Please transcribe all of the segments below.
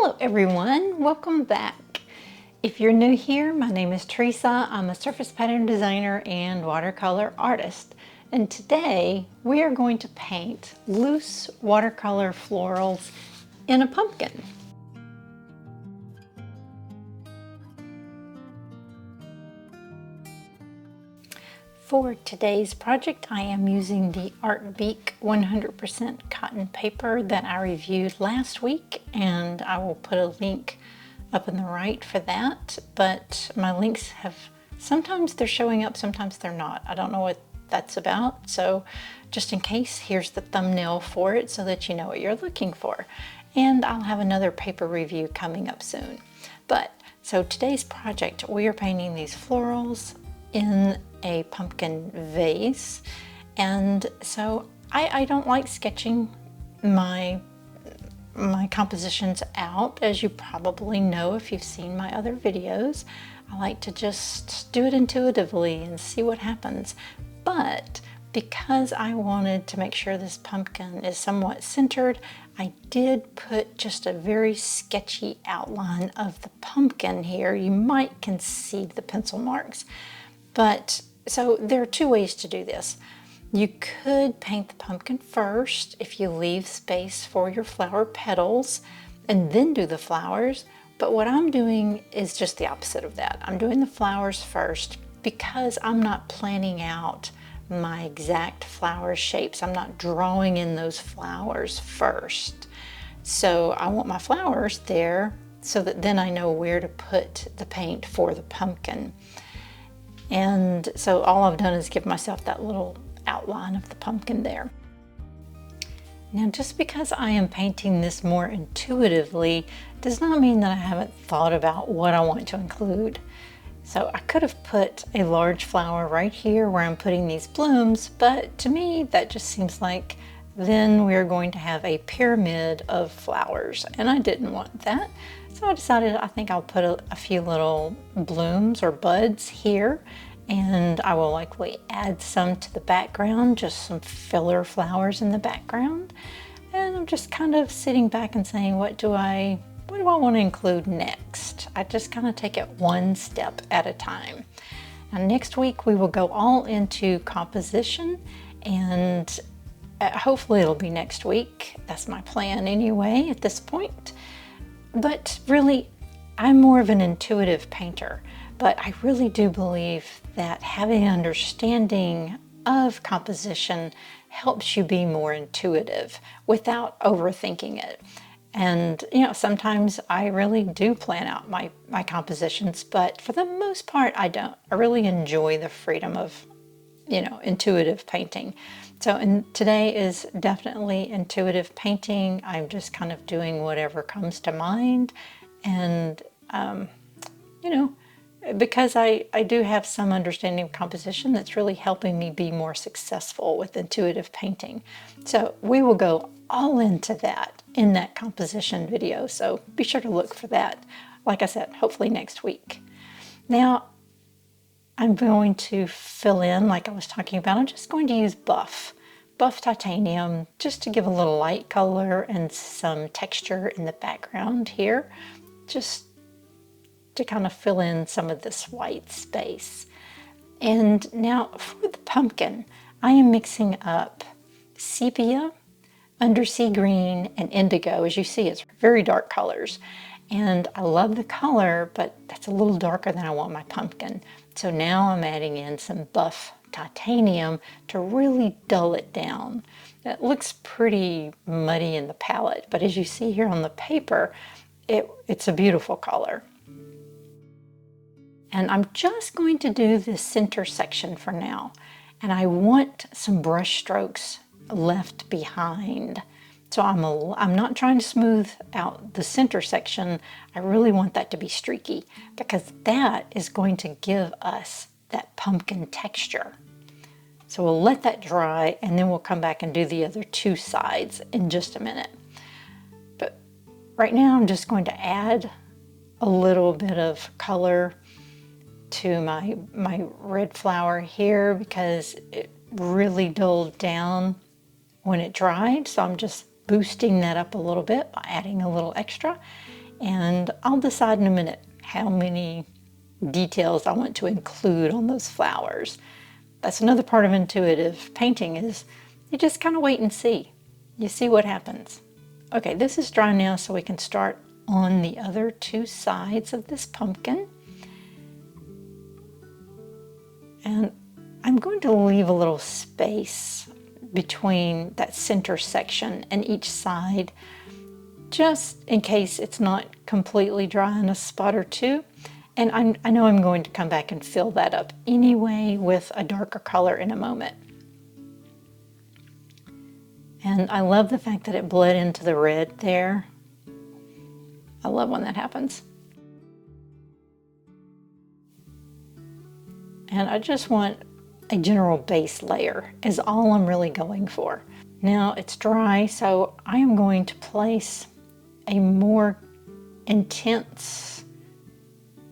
Hello everyone, welcome back. If you're new here, my name is Teresa. I'm a surface pattern designer and watercolor artist. And today we are going to paint loose watercolor florals in a pumpkin. For today's project, I am using the Artlist 100% cotton paper that I reviewed last week, and I will put a link up in the right for that. But my links sometimes they're showing up, sometimes they're not. I don't know what that's about. So just in case, here's the thumbnail for it so that you know what you're looking for. And I'll have another paper review coming up soon. So today's project, we are painting these florals in a pumpkin vase. And so I don't like sketching my compositions out, as you probably know if you've seen my other videos. I like to just do it intuitively and see what happens. But because I wanted to make sure this pumpkin is somewhat centered, I did put just a very sketchy outline of the pumpkin here. You can see the pencil marks. But so there are two ways to do this. You could paint the pumpkin first if you leave space for your flower petals and then do the flowers. But what I'm doing is just the opposite of that. I'm doing the flowers first because I'm not planning out my exact flower shapes. I'm not drawing in those flowers first. So I want my flowers there so that then I know where to put the paint for the pumpkin. And so all I've done is give myself that little outline of the pumpkin there. Now, just because I am painting this more intuitively does not mean that I haven't thought about what I want to include. So I could have put a large flower right here where I'm putting these blooms, but to me that just seems like then we're going to have a pyramid of flowers, and I didn't want that. So I decided I think I'll put a few little blooms or buds here, and I will likely add some to the background, just some filler flowers in the background. And I'm just kind of sitting back and saying, what do I want to include next? I just kind of take it one step at a time. Now next week we will go all into composition, and hopefully it'll be next week. That's my plan anyway at this point. But really, I'm more of an intuitive painter, but I really do believe that having an understanding of composition helps you be more intuitive without overthinking it. And sometimes I really do plan out my compositions, but for the most part I don't. I really enjoy the freedom of intuitive painting. So today is definitely intuitive painting. I'm just kind of doing whatever comes to mind. And, because I do have some understanding of composition, that's really helping me be more successful with intuitive painting. So we will go all into that in that composition video. So be sure to look for that. Like I said, hopefully next week. Now, I'm going to fill in, like I was talking about, I'm just going to use buff titanium, just to give a little light color and some texture in the background here, just to kind of fill in some of this white space. And now for the pumpkin, I am mixing up sepia, undersea green, and indigo. As you see, it's very dark colors. And I love the color, but that's a little darker than I want my pumpkin. So now I'm adding in some buff titanium to really dull it down. It looks pretty muddy in the palette, but as you see here on the paper, it's a beautiful color. And I'm just going to do the center section for now. And I want some brush strokes left behind. So I'm not trying to smooth out the center section. I really want that to be streaky because that is going to give us that pumpkin texture. So we'll let that dry and then we'll come back and do the other two sides in just a minute. But right now I'm just going to add a little bit of color to my red flower here because it really dulled down when it dried. So I'm just boosting that up a little bit by adding a little extra. And I'll decide in a minute how many details I want to include on those flowers. That's another part of intuitive painting, is you just kind of wait and see. You see what happens. Okay, this is dry now, so we can start on the other two sides of this pumpkin. And I'm going to leave a little space between that center section and each side, just in case it's not completely dry in a spot or two. And I know I'm going to come back and fill that up anyway with a darker color in a moment. And I love the fact that it bled into the red there. I love when that happens. And I just want a general base layer is all I'm really going for. Now it's dry, so I am going to place a more intense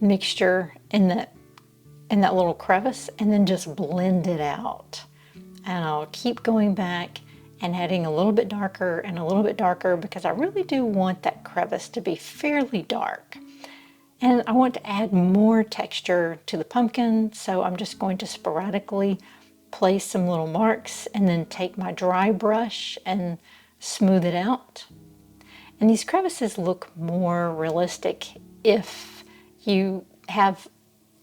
mixture in that little crevice, and then just blend it out. And I'll keep going back and adding a little bit darker and a little bit darker, because I really do want that crevice to be fairly dark. And I want to add more texture to the pumpkin, so I'm just going to sporadically place some little marks and then take my dry brush and smooth it out. And these crevices look more realistic if you have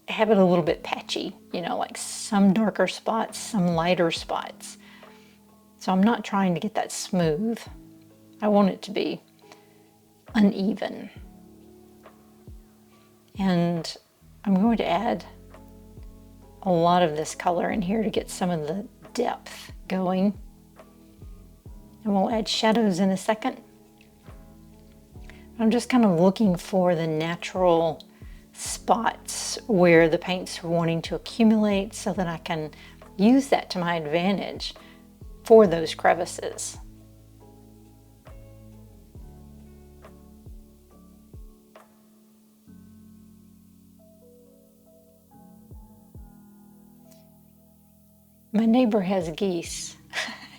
it a little bit patchy, you know, like some darker spots, some lighter spots. So I'm not trying to get that smooth. I want it to be uneven. And I'm going to add a lot of this color in here to get some of the depth going. And we'll add shadows in a second. I'm just kind of looking for the natural spots where the paint's wanting to accumulate, so that I can use that to my advantage for those crevices. My neighbor has geese,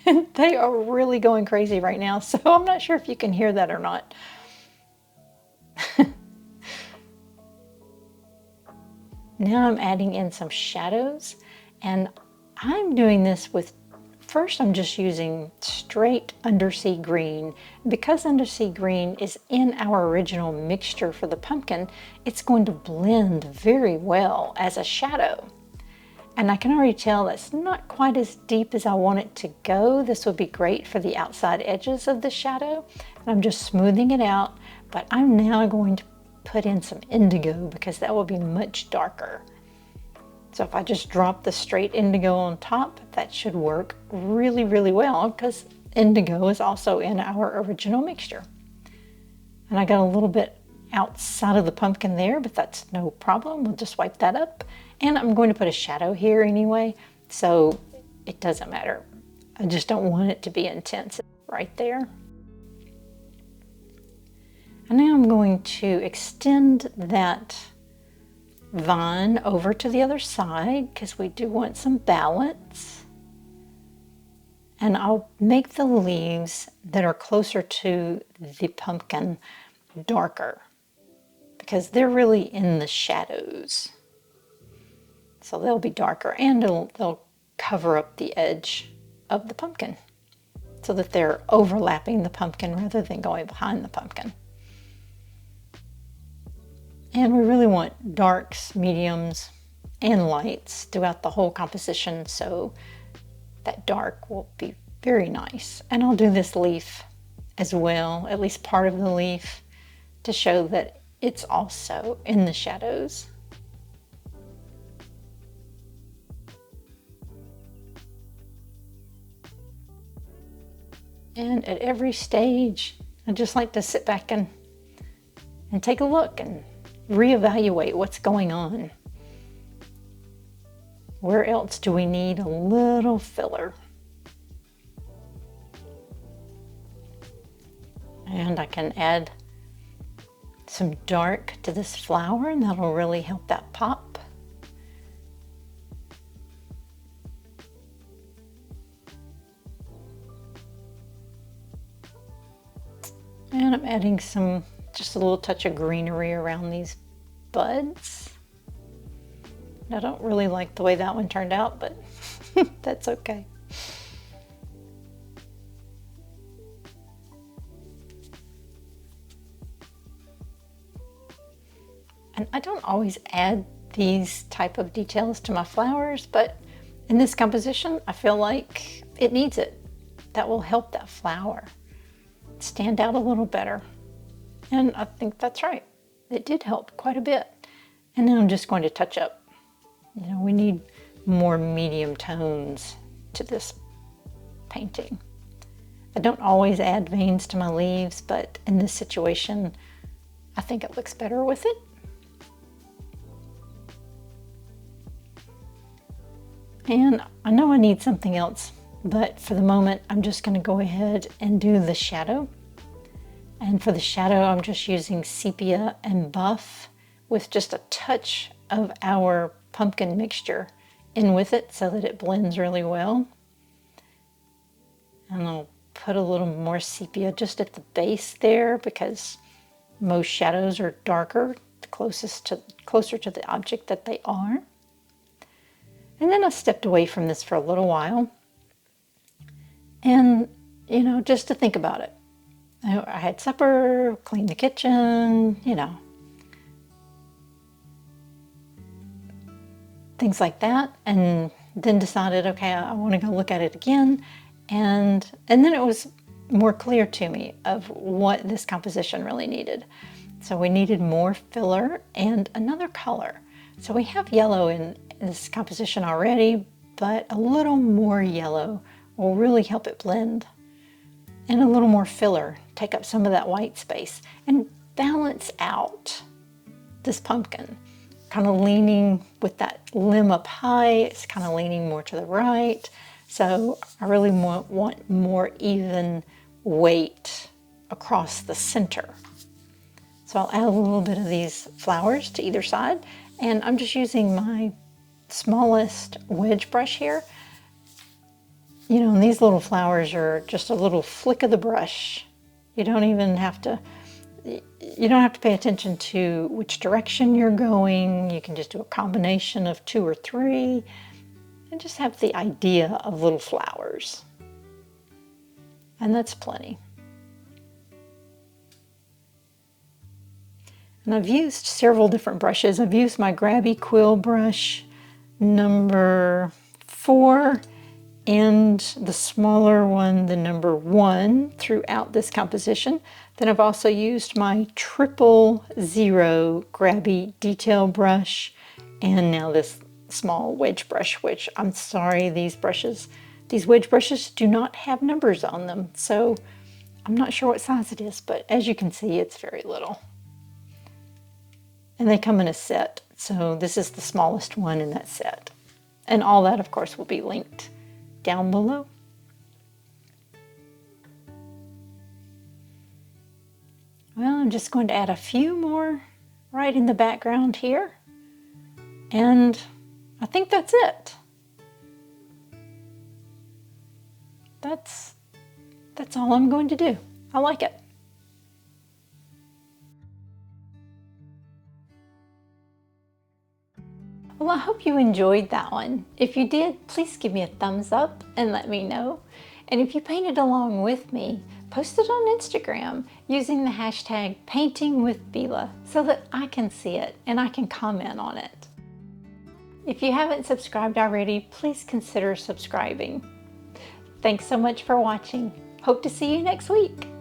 and they are really going crazy right now, so I'm not sure if you can hear that or not. Now I'm adding in some shadows, and I'm doing this with, first I'm just using straight undersea green. Because undersea green is in our original mixture for the pumpkin, it's going to blend very well as a shadow. And I can already tell that's not quite as deep as I want it to go. This would be great for the outside edges of the shadow. And I'm just smoothing it out, but I'm now going to put in some indigo, because that will be much darker. So if I just drop the straight indigo on top, that should work really, really well, because indigo is also in our original mixture. And I got a little bit outside of the pumpkin there, but that's no problem. We'll just wipe that up. And I'm going to put a shadow here anyway, so it doesn't matter. I just don't want it to be intense right there. And now I'm going to extend that vine over to the other side, because we do want some balance. And I'll make the leaves that are closer to the pumpkin darker, because they're really in the shadows. So they'll be darker, and they'll cover up the edge of the pumpkin, so that they're overlapping the pumpkin rather than going behind the pumpkin. And we really want darks, mediums, and lights throughout the whole composition, so that dark will be very nice. And I'll do this leaf as well, at least part of the leaf, to show that it's also in the shadows. And at every stage, I just like to sit back and take a look and reevaluate what's going on. Where else do we need a little filler? And I can add some dark to this flower, and that'll really help that pop. And I'm adding some just a little touch of greenery around these buds. I don't really like the way that one turned out, but that's okay. And I don't always add these type of details to my flowers, but in this composition, I feel like it needs it. That will help that flower stand out a little better. And I think that's right. It did help quite a bit. And now I'm just going to touch up. You know, we need more medium tones to this painting. I don't always add veins to my leaves, but in this situation, I think it looks better with it. And I know I need something else, but for the moment, I'm just going to go ahead and do the shadow. And for the shadow, I'm just using sepia and buff with just a touch of our pumpkin mixture in with it so that it blends really well. And I'll put a little more sepia just at the base there because most shadows are darker, closer to the object that they are. And then I stepped away from this for a little while. And, you know, just to think about it. I had supper, cleaned the kitchen, you know, things like that. And then decided, okay, I want to go look at it again. And then it was more clear to me of what this composition really needed. So we needed more filler and another color. So we have yellow in this composition already, but a little more yellow will really help it blend. And a little more filler, take up some of that white space and balance out this pumpkin. Kind of leaning with that limb up high, it's kind of leaning more to the right. So I really want more even weight across the center. So I'll add a little bit of these flowers to either side, and I'm just using my smallest wedge brush here. You know, and these little flowers are just a little flick of the brush. You don't have to pay attention to which direction you're going. You can just do a combination of 2 or 3 and just have the idea of little flowers. And that's plenty. And I've used several different brushes. I've used my Grabby Quill brush number 4 and the smaller one, the number 1, throughout this composition. Then I've also used my 000 Grabby detail brush, and now this small wedge brush, which I'm sorry, these wedge brushes do not have numbers on them, so I'm not sure what size it is, but as you can see, it's very little. And they come in a set, so this is the smallest one in that set. And all that, of course, will be linked down below. Well, I'm just going to add a few more right in the background here. And I think that's it. That's all I'm going to do. I like it. Well, I hope you enjoyed that one. If you did, please give me a thumbs up and let me know. And if you painted along with me, post it on Instagram using the hashtag #paintingwithbeala so that I can see it and I can comment on it. If you haven't subscribed already, please consider subscribing. Thanks so much for watching. Hope to see you next week.